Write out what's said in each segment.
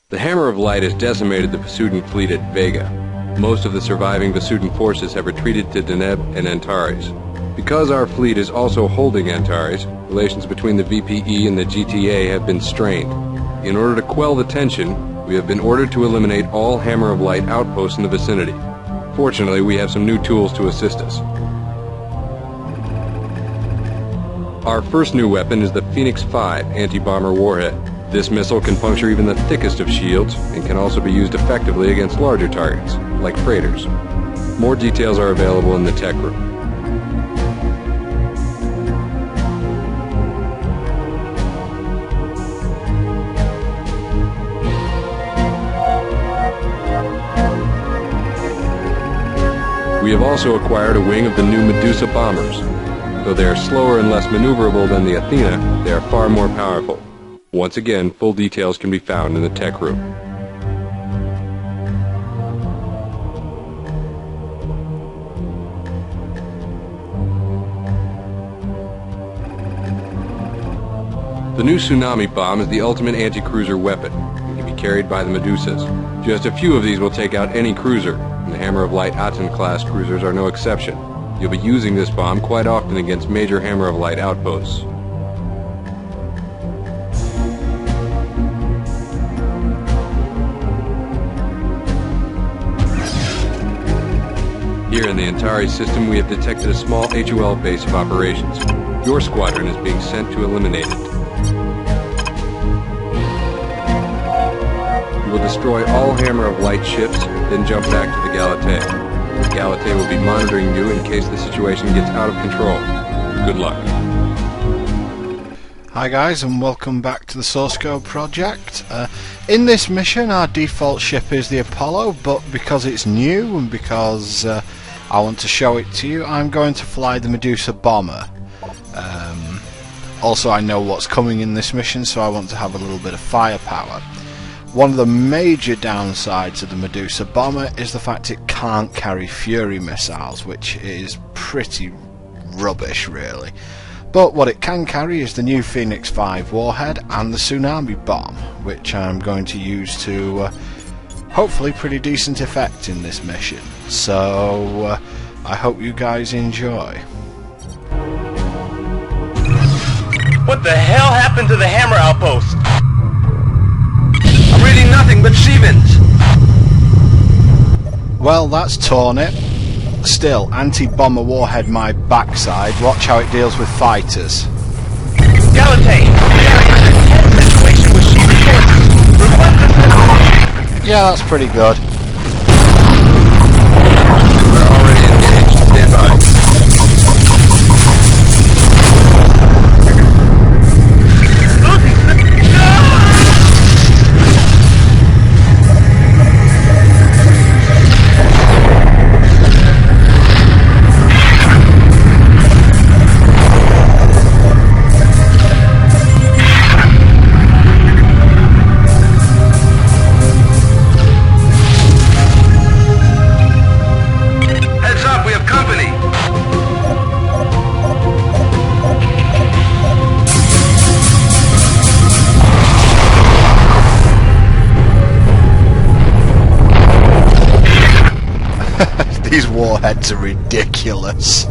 The Hammer of Light has decimated the Vasudan fleet at Vega. Most of the surviving Vasudan forces have retreated to Deneb and Antares. Because our fleet is also holding Antares, relations between the VPE and the GTA have been strained. In order to quell the tension, we have been ordered to eliminate all Hammer of Light outposts in the vicinity. Fortunately, we have some new tools to assist us. Our first new weapon is the Phoenix 5 anti-bomber warhead. This missile can puncture even the thickest of shields and can also be used effectively against larger targets, like freighters. More details are available in the tech room. We have also acquired a wing of the new Medusa bombers. Though they are slower and less maneuverable than the Athena, they are far more powerful. Once again, full details can be found in the tech room. The new Tsunami bomb is the ultimate anti-cruiser weapon and can be carried by the Medusas. Just a few of these will take out any cruiser, and the Hammer of Light Aten-class cruisers are no exception. You'll be using this bomb quite often against major Hammer of Light outposts. Here in the Antares system, we have detected a small HOL base of operations. Your squadron is being sent to eliminate it. You will destroy all Hammer of Light ships, then jump back to the Galatée. The Galatée will be monitoring you in case the situation gets out of control. Good luck. Hi guys, and welcome back to the Source Code project. In this mission our default ship is the Apollo, but because it's new and because I want to show it to you, I'm going to fly the Medusa bomber. Also, I know what's coming in this mission, so I want to have a little bit of firepower. One of the major downsides of the Medusa bomber is the fact it can't carry Fury missiles, which is pretty rubbish really. But what it can carry is the new Phoenix 5 warhead and the Tsunami bomb, which I'm going to use to hopefully pretty decent effect in this mission. So I hope you guys enjoy. What the hell happened to the Hammer outpost? I'm reading nothing but Shevens. Well, that's torn it. Still, anti-bomber warhead my backside. Watch how it deals with fighters. Galatée, we are in a tense situation with Sheven forces. Request assistance. Yeah, that's pretty good. We're already engaged. Stand by. These warheads are ridiculous.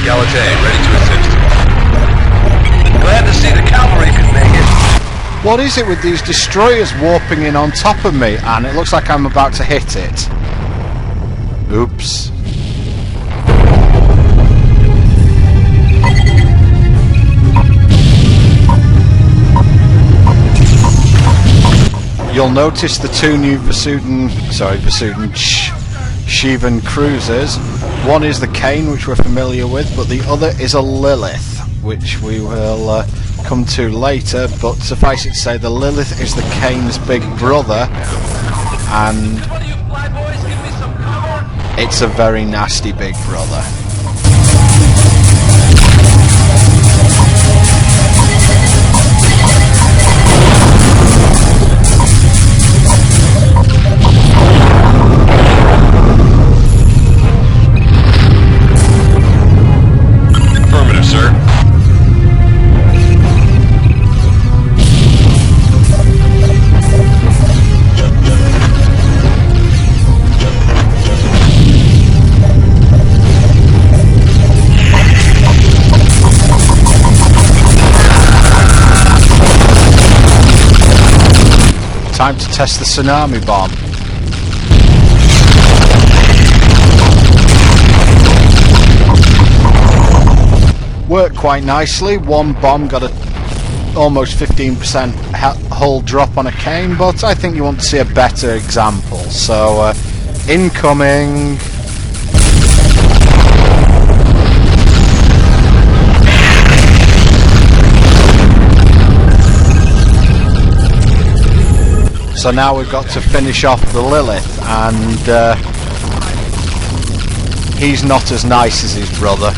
Galatée, ready to assist. Glad to see the cavalry could make it. What is it with these destroyers warping in on top of me? And it looks like I'm about to hit it. Oops. You'll notice the two new Sheven cruisers. One is the Cain, which we're familiar with, but the other is a Lilith, which we will come to later. But suffice it to say, the Lilith is the Cain's big brother, and it's a very nasty big brother. Time to test the tsunami bomb. Worked quite nicely. One bomb got a almost 15% hull drop on a cane, but I think you want to see a better example. So, incoming. So now we've got to finish off the Lilith, and he's not as nice as his brother.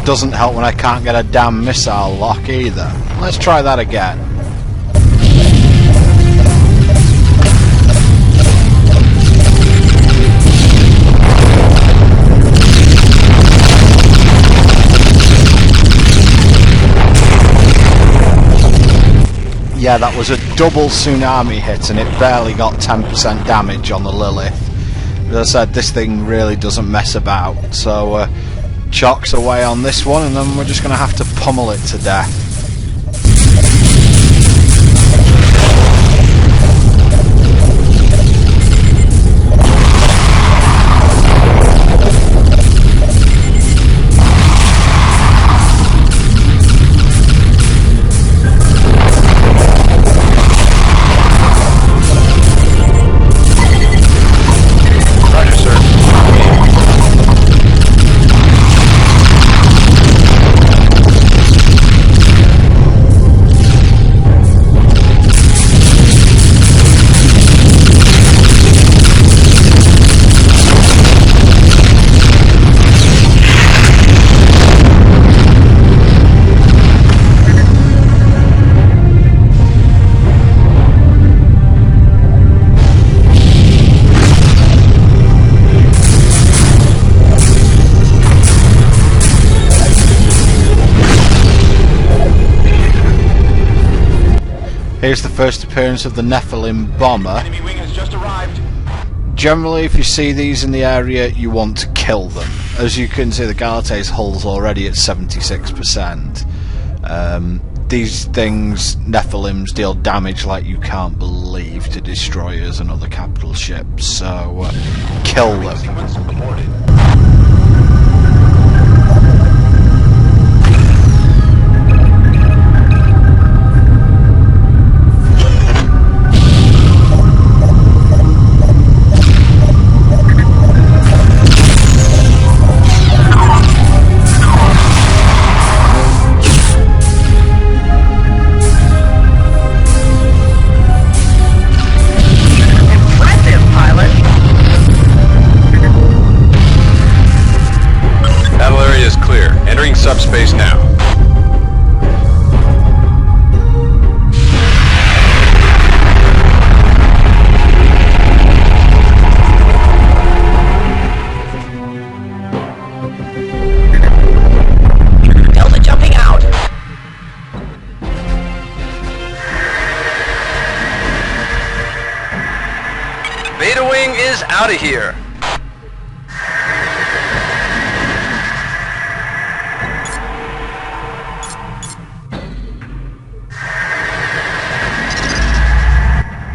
Doesn't help when I can't get a damn missile lock either. Let's try that again. Yeah, that was a double tsunami hit and it barely got 10% damage on the Lilith. As I said, this thing really doesn't mess about, so chocks away on this one, and then we're just going to have to pummel it to death. Here's the first appearance of the Nephilim bomber. Enemy wing has just arrived. Generally, if you see these in the area, you want to kill them. As you can see, the Galate's hull's already at 76%. These things, Nephilims, deal damage like you can't believe to destroyers and other capital ships, so kill them. Subspace now. Delta jumping out. Beta wing is out of here.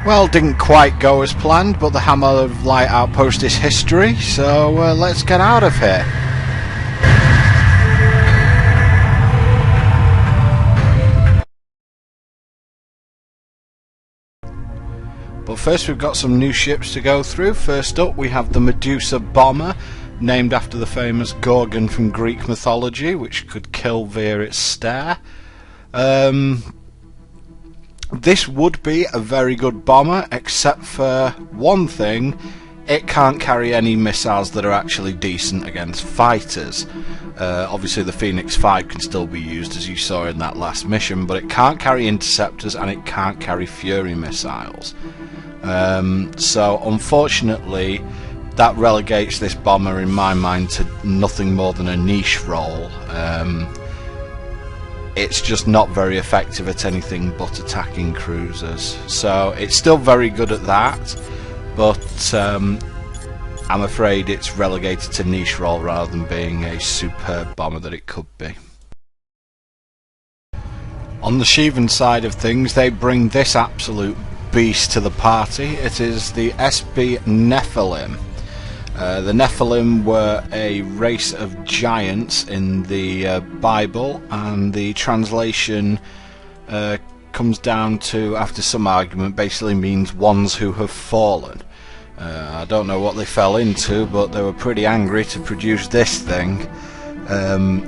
Well, didn't quite go as planned, but the Hammer of Light outpost is history, so let's get out of here. But first we've got some new ships to go through. First up we have the Medusa bomber, named after the famous Gorgon from Greek mythology, which could kill via its stare. This would be a very good bomber, except for one thing: it can't carry any missiles that are actually decent against fighters. Obviously the Phoenix 5 can still be used, as you saw in that last mission, but it can't carry interceptors and it can't carry Fury missiles. So unfortunately that relegates this bomber in my mind to nothing more than a niche role. It's just not very effective at anything but attacking cruisers. So it's still very good at that, but I'm afraid it's relegated to niche role rather than being a superb bomber that it could be. On the Sheevan side of things, they bring this absolute beast to the party. It is the SB Nephilim. The Nephilim were a race of giants in the Bible, and the translation comes down to, after some argument, basically means ones who have fallen. I don't know what they fell into, but they were pretty angry to produce this thing.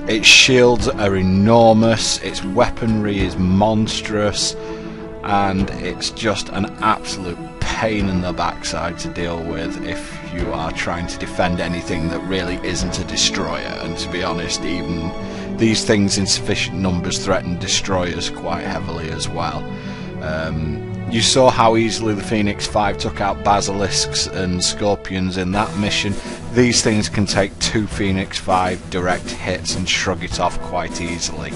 Its shields are enormous, its weaponry is monstrous, and it's just an absolute pain in the backside to deal with if you are trying to defend anything that really isn't a destroyer. And to be honest, even these things in sufficient numbers threaten destroyers quite heavily as well. You saw how easily the Phoenix 5 took out basilisks and scorpions in that mission. These things can take 2 Phoenix 5 direct hits and shrug it off quite easily.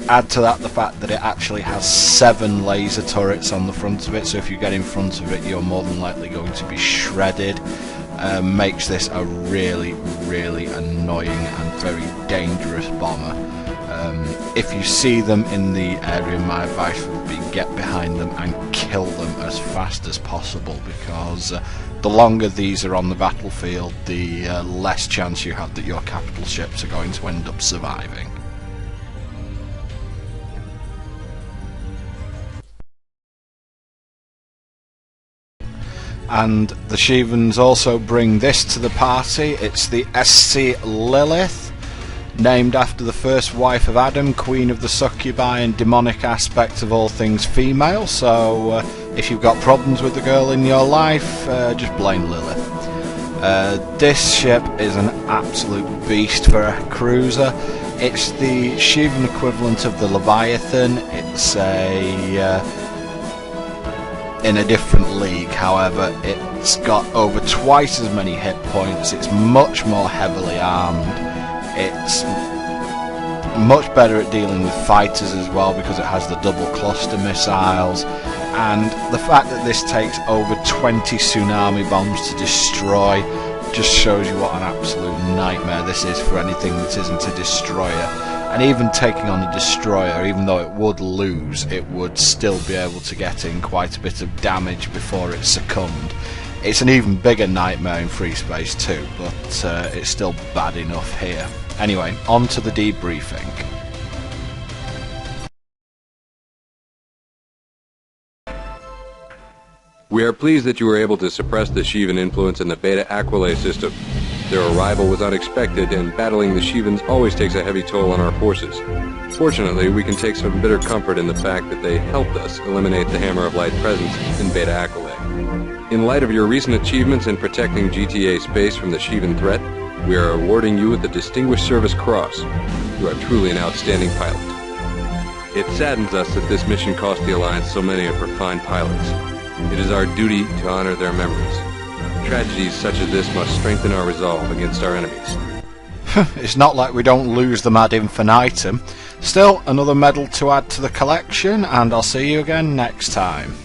Add to that the fact that it actually has 7 laser turrets on the front of it, so if you get in front of it you're more than likely going to be shredded. Makes this a really, really annoying and very dangerous bomber. If you see them in the area, my advice would be get behind them and kill them as fast as possible, because the longer these are on the battlefield, the less chance you have that your capital ships are going to end up surviving. And the Sheevans also bring this to the party. It's the SC Lilith, named after the first wife of Adam, queen of the succubi and demonic aspect of all things female. So if you've got problems with the girl in your life, just blame Lilith. This ship is an absolute beast for a cruiser. It's the Sheevan equivalent of the Leviathan. It's in a different league, however. It's got over twice as many hit points, it's much more heavily armed, it's much better at dealing with fighters as well because it has the double cluster missiles, and the fact that this takes over 20 tsunami bombs to destroy just shows you what an absolute nightmare this is for anything that isn't a destroyer. And even taking on a destroyer, even though it would lose, it would still be able to get in quite a bit of damage before it succumbed. It's an even bigger nightmare in Freespace too, but it's still bad enough here. Anyway, on to the debriefing. We are pleased that you were able to suppress the Sheevan influence in the Beta Aquila system. Their arrival was unexpected, and battling the Sheevans always takes a heavy toll on our forces. Fortunately, we can take some bitter comfort in the fact that they helped us eliminate the Hammer of Light presence in Beta Aquila. In light of your recent achievements in protecting GTA space from the Sheevan threat, we are awarding you with the Distinguished Service Cross. You are truly an outstanding pilot. It saddens us that this mission cost the Alliance so many of her fine pilots. It is our duty to honor their memories. Tragedies such as this must strengthen our resolve against our enemies. It's not like we don't lose them ad infinitum. Still, another medal to add to the collection, and I'll see you again next time.